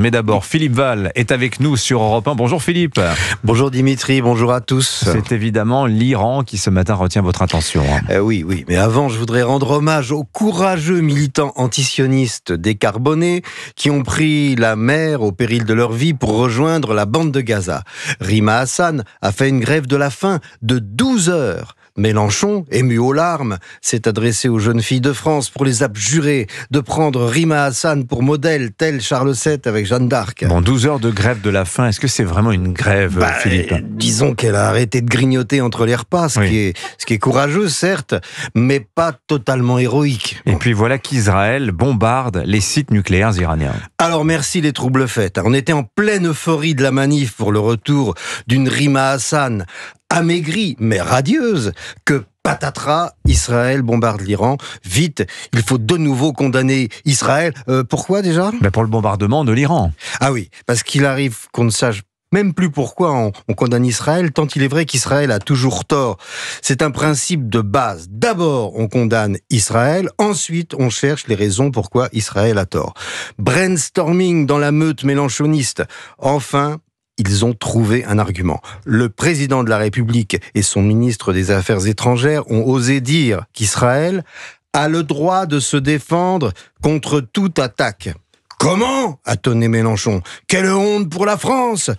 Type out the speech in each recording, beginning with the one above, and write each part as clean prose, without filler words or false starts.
Mais d'abord, Philippe Val est avec nous sur Europe 1. Bonjour Philippe. Bonjour Dimitri, bonjour à tous. C'est évidemment l'Iran qui ce matin retient votre attention. Oui, mais avant je voudrais rendre hommage aux courageux militants antisionistes décarbonés qui ont pris la mer au péril de leur vie pour rejoindre la bande de Gaza. Rima Hassan a fait une grève de la faim de 12 heures. Mélenchon, ému aux larmes, s'est adressé aux jeunes filles de France pour les abjurer de prendre Rima Hassan pour modèle, tel Charles VII avec Jeanne d'Arc. Bon, 12 heures de grève de la faim, est-ce que c'est vraiment une grève, Philippe ? Disons qu'elle a arrêté de grignoter entre les repas, ce qui est courageux, certes, mais pas totalement héroïque. Et puis voilà qu'Israël bombarde les sites nucléaires iraniens. Alors merci les troubles faits. On était en pleine euphorie de la manif pour le retour d'une Rima Hassan amaigrie mais radieuse, que patatras, Israël bombarde l'Iran. Vite, il faut de nouveau condamner Israël. Pourquoi déjà ? Pour le bombardement de l'Iran. Ah oui, parce qu'il arrive qu'on ne sache même plus pourquoi on condamne Israël, tant il est vrai qu'Israël a toujours tort. C'est un principe de base. D'abord, on condamne Israël, ensuite, on cherche les raisons pourquoi Israël a tort. Brainstorming dans la meute mélenchoniste. Enfin, ils ont trouvé un argument. Le président de la République et son ministre des Affaires étrangères ont osé dire qu'Israël a le droit de se défendre contre toute attaque. Comment ? A tonné Mélenchon. Quelle honte pour la France !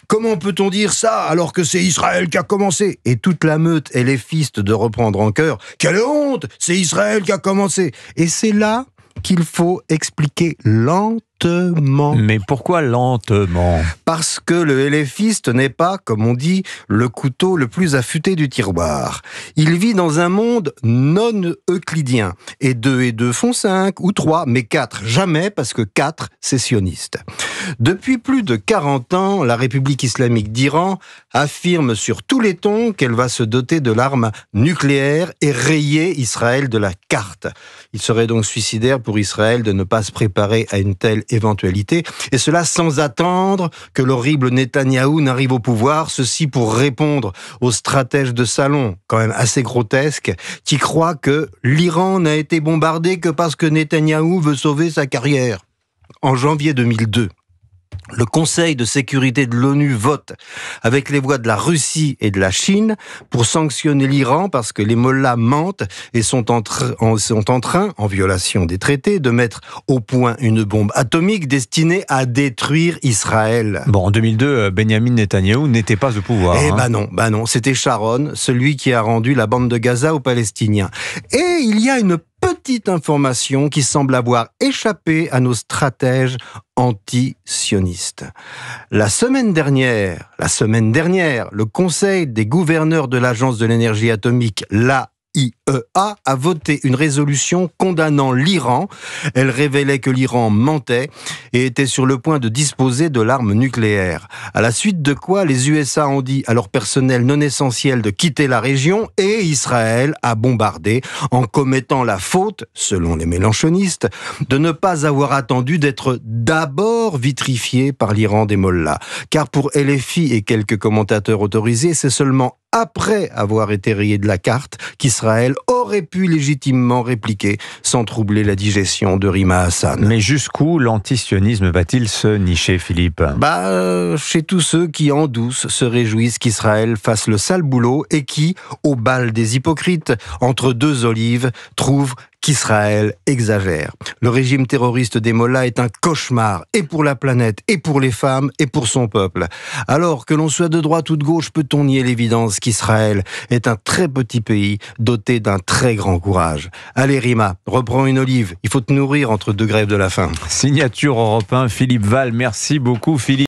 Comment peut-on dire ça alors que c'est Israël qui a commencé ? Et toute la meute est les fistes de reprendre en chœur. Quelle honte ! C'est Israël qui a commencé. Et c'est là qu'il faut expliquer lentement. Mais pourquoi lentement ? Parce que le LFiste n'est pas, comme on dit, le couteau le plus affûté du tiroir. Il vit dans un monde non euclidien. Et 2 et 2 font 5 ou 3, mais 4 jamais, parce que 4, c'est sioniste. Depuis plus de 40 ans, la République islamique d'Iran affirme sur tous les tons qu'elle va se doter de l'arme nucléaire et rayer Israël de la carte. Il serait donc suicidaire pour Israël de ne pas se préparer à une telle éventualité, et cela sans attendre que l'horrible Netanyahou n'arrive au pouvoir, ceci pour répondre aux stratèges de salon, quand même assez grotesques, qui croient que l'Iran n'a été bombardé que parce que Netanyahou veut sauver sa carrière. En janvier 2002, le Conseil de sécurité de l'ONU vote avec les voix de la Russie et de la Chine pour sanctionner l'Iran parce que les mollahs mentent et sont en train, en violation des traités, de mettre au point une bombe atomique destinée à détruire Israël. Bon, en 2002, Benyamin Netanyahou n'était pas au pouvoir. Non, c'était Sharon, celui qui a rendu la bande de Gaza aux Palestiniens. Et il y a une petite information qui semble avoir échappé à nos stratèges anti-sionistes. La semaine dernière, le Conseil des gouverneurs de l'Agence de l'énergie atomique, l'AIEA, a voté une résolution condamnant l'Iran. Elle révélait que l'Iran mentait et était sur le point de disposer de l'arme nucléaire. À la suite de quoi, les USA ont dit à leur personnel non essentiel de quitter la région et Israël a bombardé en commettant la faute, selon les mélenchonistes, de ne pas avoir attendu d'être d'abord vitrifié par l'Iran des mollahs. Car pour LFI et quelques commentateurs autorisés, c'est seulement après avoir été rayé de la carte qu'Israël aurait pu légitimement répliquer sans troubler la digestion de Rima Hassan. Mais jusqu'où l'antisionisme va-t-il se nicher, Philippe ? Chez tous ceux qui en douce se réjouissent qu'Israël fasse le sale boulot et qui, au bal des hypocrites, entre 2 olives, trouvent qu'Israël exagère. Le régime terroriste des mollahs est un cauchemar, et pour la planète, et pour les femmes, et pour son peuple. Alors que l'on soit de droite ou de gauche, peut-on nier l'évidence qu'Israël est un très petit pays doté d'un très grand courage. Allez Rima, reprends une olive, il faut te nourrir entre 2 grèves de la faim. Signature Europe 1, Philippe Val, merci beaucoup Philippe.